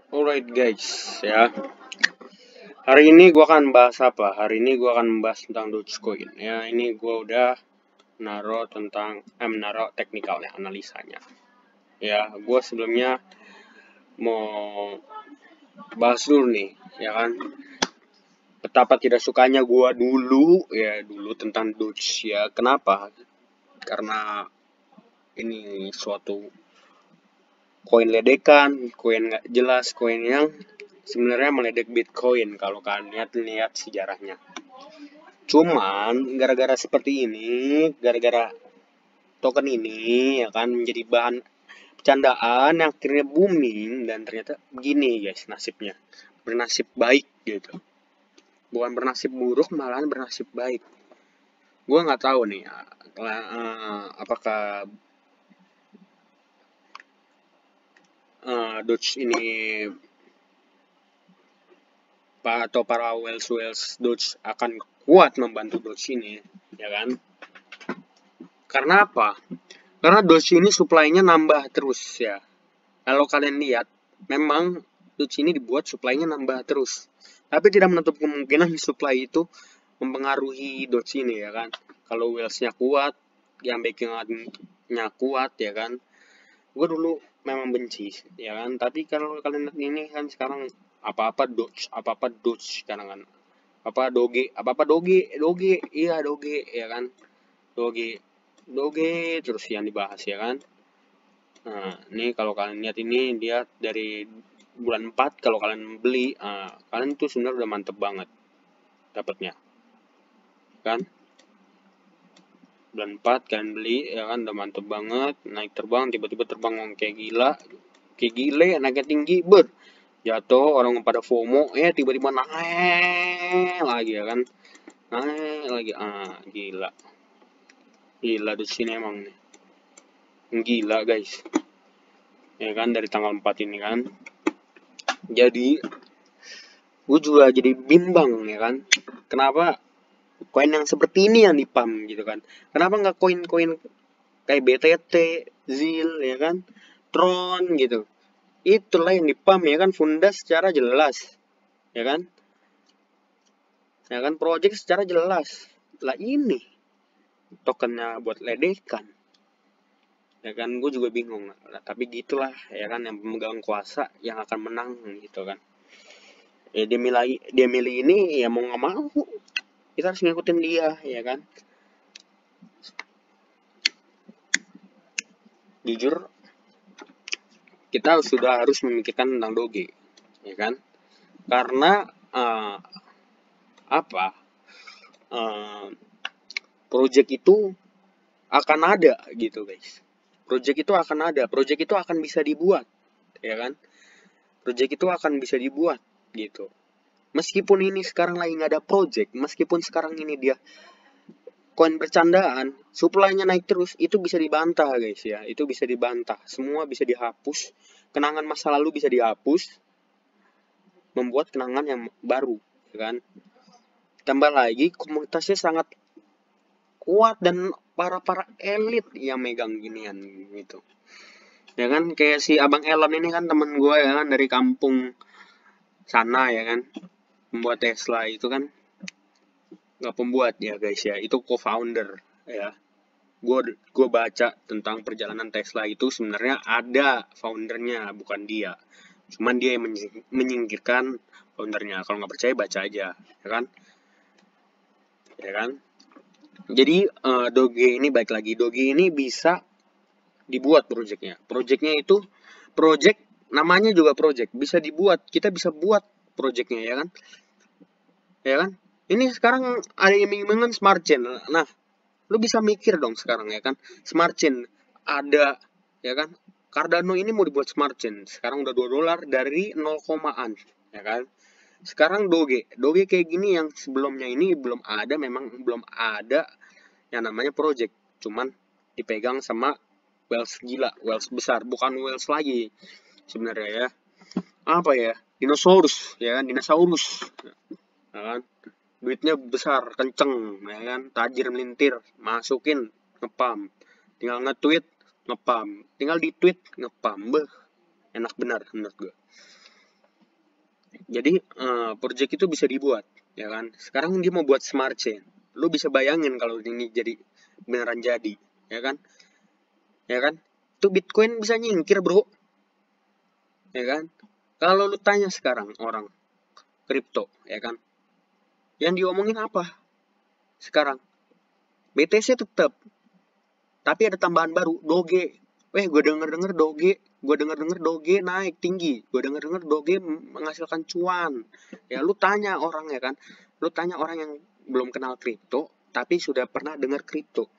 Alright guys, ya. Hari ini gua akan bahas apa? Hari ini gua akan membahas tentang Dogecoin. Ya, ini gua udah naruh teknikalnya, analisanya. Ya, gua sebelumnya mau bahas dulu nih, ya kan? Betapa tidak sukanya gua dulu tentang Doge ya. Kenapa? Karena ini suatu koin ledekan, koin nggak jelas, koin yang sebenarnya meledek Bitcoin kalau kalian lihat sejarahnya. Cuman gara-gara seperti ini, gara-gara token ini ya kan menjadi bahan bercandaan yang akhirnya booming dan ternyata begini guys nasibnya. Bernasib baik gitu. Bukan bernasib buruk, malahan bernasib baik. Gua nggak tahu nih apakah Doge ini atau para whales Doge akan kuat membantu Doge ini, ya kan? Karena apa? Karena Doge ini supply-nya nambah terus ya. Kalau kalian lihat, memang Doge ini dibuat supply-nya nambah terus. Tapi tidak menutup kemungkinan supply itu mempengaruhi Doge ini ya kan. Kalau whales-nya kuat, yang backing-nya kuat ya kan. Gue dulu memang benci ya kan. Tapi kalau kalian lihat ini kan sekarang apa-apa Doge sekarang kan. Apa-apa Doge, iya Doge ya kan. Doge terus yang dibahas ya kan. Nah, ini kalau kalian lihat ini dia dari bulan 4 kalau kalian beli, kalian tuh sebenarnya udah mantep banget dapatnya. Kan? Bulan 4 kalian beli ya kan udah mantep banget, naik terbang tiba-tiba terbang kayak gila. Kayak gile naiknya tinggi jatuh orang pada FOMO tiba-tiba naik lagi ya kan. Naik lagi gila. Gila di sini emang nih. Gila guys. Ya kan dari tanggal 4 ini kan. Jadi gue juga jadi bimbang ya kan. Kenapa koin yang seperti ini yang dipam gitu kan? Kenapa nggak koin-koin kayak BTT, ZIL ya kan, Tron gitu? Itulah yang dipam ya kan, Funda secara jelas ya kan, project secara jelas. Lah ini tokennya buat ledekan ya kan, gue juga bingung. Nah, tapi gitulah ya kan, yang pemegang kuasa yang akan menang gitu kan. Ya dia milih ini ya mau nggak mau kita harus ngikutin dia ya kan. Jujur kita sudah harus memikirkan tentang Doge ya kan, karena apa project itu akan ada gitu guys. Project itu akan ada, project itu akan bisa dibuat ya kan, project itu akan bisa dibuat gitu. Meskipun ini sekarang lagi nggak ada project, meskipun sekarang ini dia koin bercandaan, supply-nya naik terus, itu bisa dibantah guys ya, itu bisa dibantah, semua bisa dihapus, kenangan masa lalu bisa dihapus, membuat kenangan yang baru ya kan. Tambah lagi komunitasnya sangat kuat dan para elit yang megang ginian gitu ya kan. Kayak si abang Elon ini kan temen gue ya kan, dari kampung sana ya kan, membuat Tesla itu kan, nggak pembuat ya guys ya, itu co-founder ya. Gue baca tentang perjalanan Tesla itu sebenarnya ada foundernya bukan dia, cuman dia yang menyingkirkan foundernya. Kalau nggak percaya baca aja ya kan. Jadi Doge ini baik lagi, Doge ini bisa dibuat projectnya itu project, namanya juga project, bisa dibuat, kita bisa buat projectnya ya kan. Ini sekarang ada yang iming smart chain. Nah, lu bisa mikir dong sekarang ya kan, smart chain ada ya kan. Cardano ini mau dibuat smart chain sekarang udah $2 dari 0 komaan ya kan. Sekarang Doge kayak gini yang sebelumnya ini belum ada, memang belum ada yang namanya project, cuman dipegang sama whales gila, whales besar, bukan whales lagi sebenarnya ya. Apa ya, dinosaurus ya kan, ya kan. Duitnya besar, kenceng ya kan, tajir melintir, masukin ngepam, tinggal nge-tweet ngepam, tinggal di tweet ngepam, enak benar menurut gue. Jadi project itu bisa dibuat, ya kan? Sekarang dia mau buat smart chain. Lu bisa bayangin kalau ini jadi beneran jadi, ya kan? Ya kan? Itu Bitcoin bisa nyingkir, bro, ya kan? Kalau lu tanya sekarang orang kripto, ya kan? Yang diomongin apa sekarang? BTC tetap, tapi ada tambahan baru, Doge. Gue denger-denger Doge, naik tinggi, gue denger-denger Doge menghasilkan cuan. Ya lu tanya orang, ya kan, lu tanya orang yang belum kenal kripto tapi sudah pernah dengar kripto,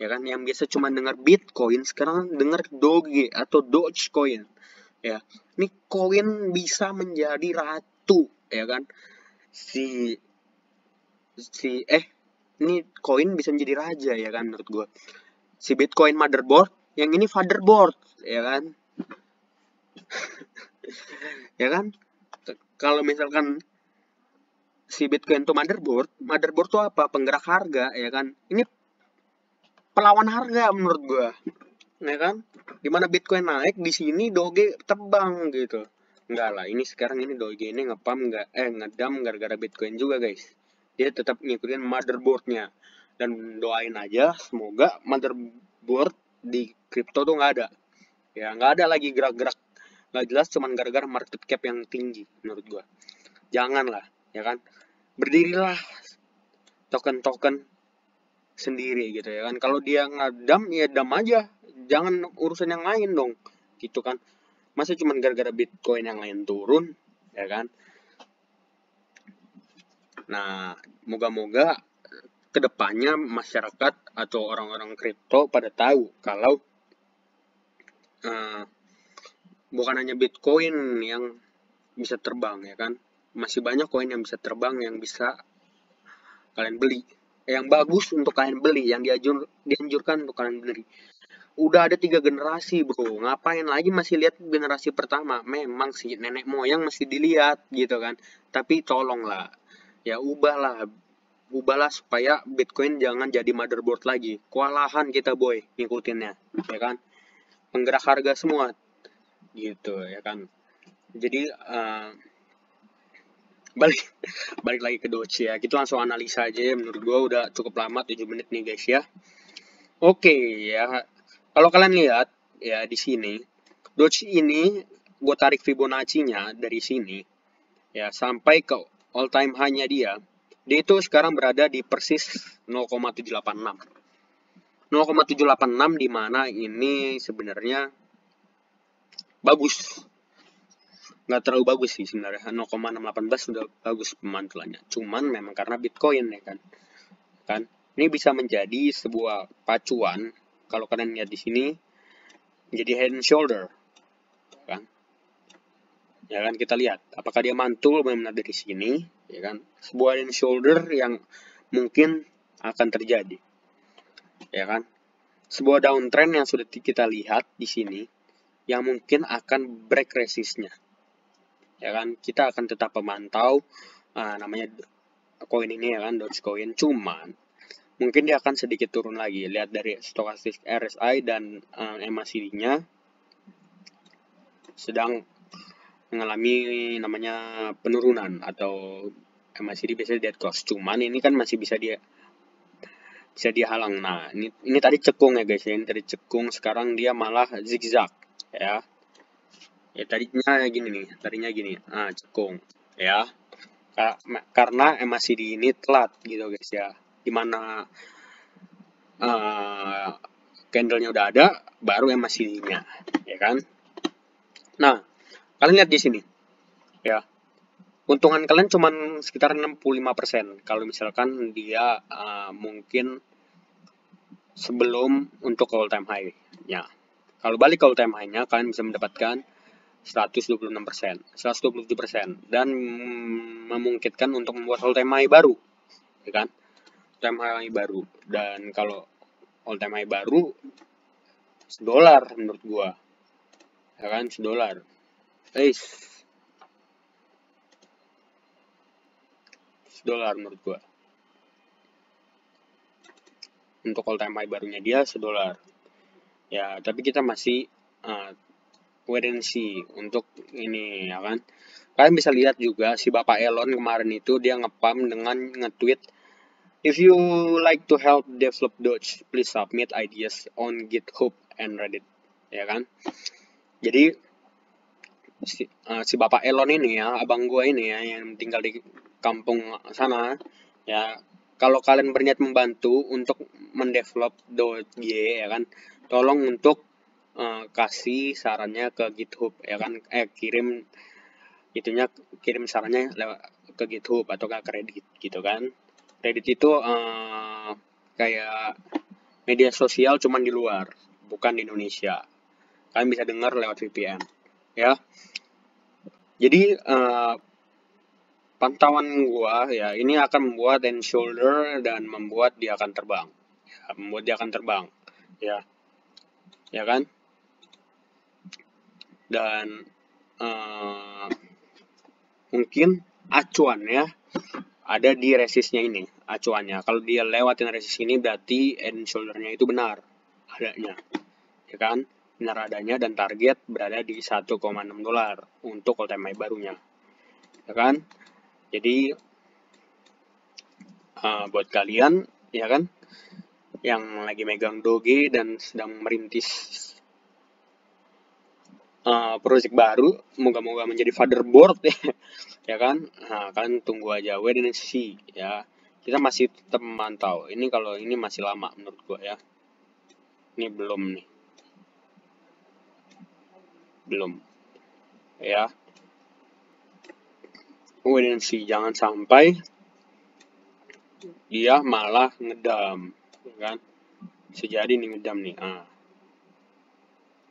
ya kan, yang biasa cuma dengar Bitcoin sekarang dengar Doge atau Dogecoin. Ya, ini koin bisa menjadi ratu, ya kan, si si ini koin bisa menjadi raja, ya kan, menurut gue. Si Bitcoin motherboard, yang ini fatherboard, ya kan, ya kan. Kalau misalkan si Bitcoin itu motherboard tuh apa? Penggerak harga, ya kan. Ini pelawan harga menurut gua, ya kan. Dimana Bitcoin naik, di sini Doge tebang gitu. Enggak lah, ini sekarang ini Doge ini ngedam gara-gara Bitcoin juga, guys. Dia tetap ngikutin motherboardnya, dan doain aja semoga motherboard di crypto tuh nggak ada, ya nggak ada lagi gerak-gerak nggak jelas cuman gara-gara market cap yang tinggi. Menurut gua janganlah, ya kan, berdirilah token-token sendiri gitu, ya kan. Kalau dia ngadam ya dam aja, jangan urusan yang lain dong, gitu kan. Masa cuman gara-gara Bitcoin yang lain turun, ya kan. Nah, moga-moga kedepannya masyarakat atau orang-orang kripto pada tahu kalau uh, bukan hanya Bitcoin yang bisa terbang, ya kan, masih banyak koin yang bisa terbang yang bisa kalian beli, yang bagus untuk kalian beli, yang dianjurkan untuk kalian beli. Udah ada 3 generasi, bro, ngapain lagi masih lihat generasi pertama? Memang sih nenek moyang masih dilihat gitu kan, tapi tolonglah, ya ubahlah supaya Bitcoin jangan jadi motherboard lagi. Kewalahan kita, boy, ngikutinnya, ya kan, penggerak harga semua gitu, ya kan. Jadi balik balik lagi ke Doge, ya, kita langsung analisa aja ya. Menurut gua udah cukup lama, 7 menit nih, guys, ya. Oke, ya, kalau kalian lihat ya di sini, Doge ini gue tarik Fibonacci-nya dari sini, ya, sampai ke all time high-nya dia. Dia itu sekarang berada di persis 0,786. 0,786 di mana ini sebenarnya bagus. Nggak terlalu bagus sih sebenarnya. 0,618 sudah bagus pemantulannya. Cuman memang karena Bitcoin, ya kan. Kan ini bisa menjadi sebuah pacuan. Kalau kalian lihat di sini jadi head and shoulder, kan, ya kan, kita lihat apakah dia mantul benar-benar dari sini, ya kan, sebuah head and shoulder yang mungkin akan terjadi, ya kan, sebuah downtrend yang sudah kita lihat di sini yang mungkin akan break resistnya, ya kan. Kita akan tetap memantau namanya koin ini, ya kan, Dogecoin. Cuman mungkin dia akan sedikit turun lagi. Lihat dari stokastik RSI dan MACD-nya sedang mengalami namanya penurunan, atau MACD biasanya dead cross. Cuman ini kan masih bisa dia halang. Nah, ini tadi cekung, ya guys, ya. Ini tadi cekung, sekarang dia malah zigzag, ya. Ya tadinya gini. Nah, cekung, ya. Karena MACD ini telat gitu, guys, ya. Dimana candle-nya udah ada, baru MACD-nya, ya kan. Nah, kalian lihat di sini, ya. Untungan kalian cuma sekitar 65% kalau misalkan dia mungkin sebelum untuk all time high. Ya, kalau balik ke all time high-nya, kalian bisa mendapatkan 126%, 127%, dan memungkinkan untuk membuat all time high baru, ya kan? All time high baru. Dan kalau all time high baru $1 menurut gua, ya kan, $1. $1 menurut gua. Untuk all time high barunya dia $1. Ya, tapi kita masih wait and see untuk ini ya kan. Kalian bisa lihat juga si Bapak Elon kemarin itu dia ngepam dengan nge-tweet, "If you like to help develop Doge, please submit ideas on GitHub and Reddit." Ya kan? Jadi si Bapak Elon ini ya, abang gua ini ya yang tinggal di kampung sana ya, kalau kalian berniat membantu untuk mendevelop Doge ya kan, tolong untuk kasih sarannya ke GitHub ya kan, kirim sarannya lewat ke GitHub atau ke Reddit gitu kan. Reddit itu kayak media sosial cuman di luar, bukan di Indonesia. Kalian bisa dengar lewat VPN ya. Jadi pantauan gua ya, ini akan membuat Head and Shoulder dan membuat dia akan terbang. Ya, membuat dia akan terbang. Ya. Ya kan? Dan mungkin acuannya ada di resistnya ini, acuannya. Kalau dia lewatin resist ini berarti Head and Shoulder-nya itu benar adanya. Ya kan? Benar adanya dan target berada di 1,6 dolar untuk all time high barunya. Ya kan? Jadi buat kalian ya kan yang lagi megang Doge dan sedang merintis project baru, moga-moga menjadi fatherboard ya kan. Nah, kalian tunggu aja, wait and see ya. Kita masih tetap memantau. Ini kalau ini masih lama menurut gua ya. Ini belum ya. Wait and see, jangan sampai dia malah ngedam ya kan. Sejadi nih ngedam nih.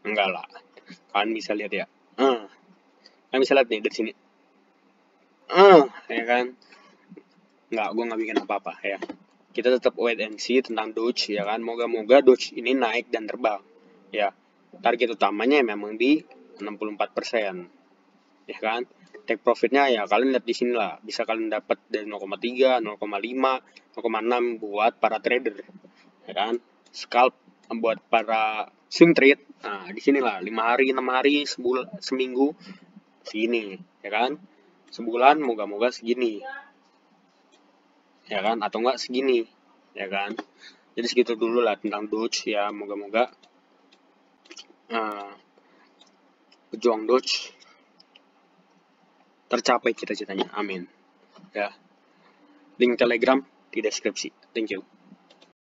Enggak lah. Kalian bisa lihat ya. Kalian bisa lihat nih dari sini. Ya kan. Enggak, gue nggak bikin apa-apa ya. Kita tetap wait and see tentang Doge ya kan. Moga-moga Doge ini naik dan terbang. Ya. Target utamanya memang di 64%. Ya kan. Take profitnya ya kalian lihat di sini lah. Bisa kalian dapat dari 0,3, 0,5, 0,6 buat para trader. Ya kan. Scalp buat para swing trade. Nah, di sinilah 5 hari, 6 hari, sebulan, seminggu segini, ya kan? Sebulan moga-moga segini. Ya kan? Atau enggak segini, ya kan? Jadi segitu dulu lah tentang Doge ya, moga-moga pejuang Doge tercapai cita-citanya. Amin. Ya. Link Telegram di deskripsi. Thank you.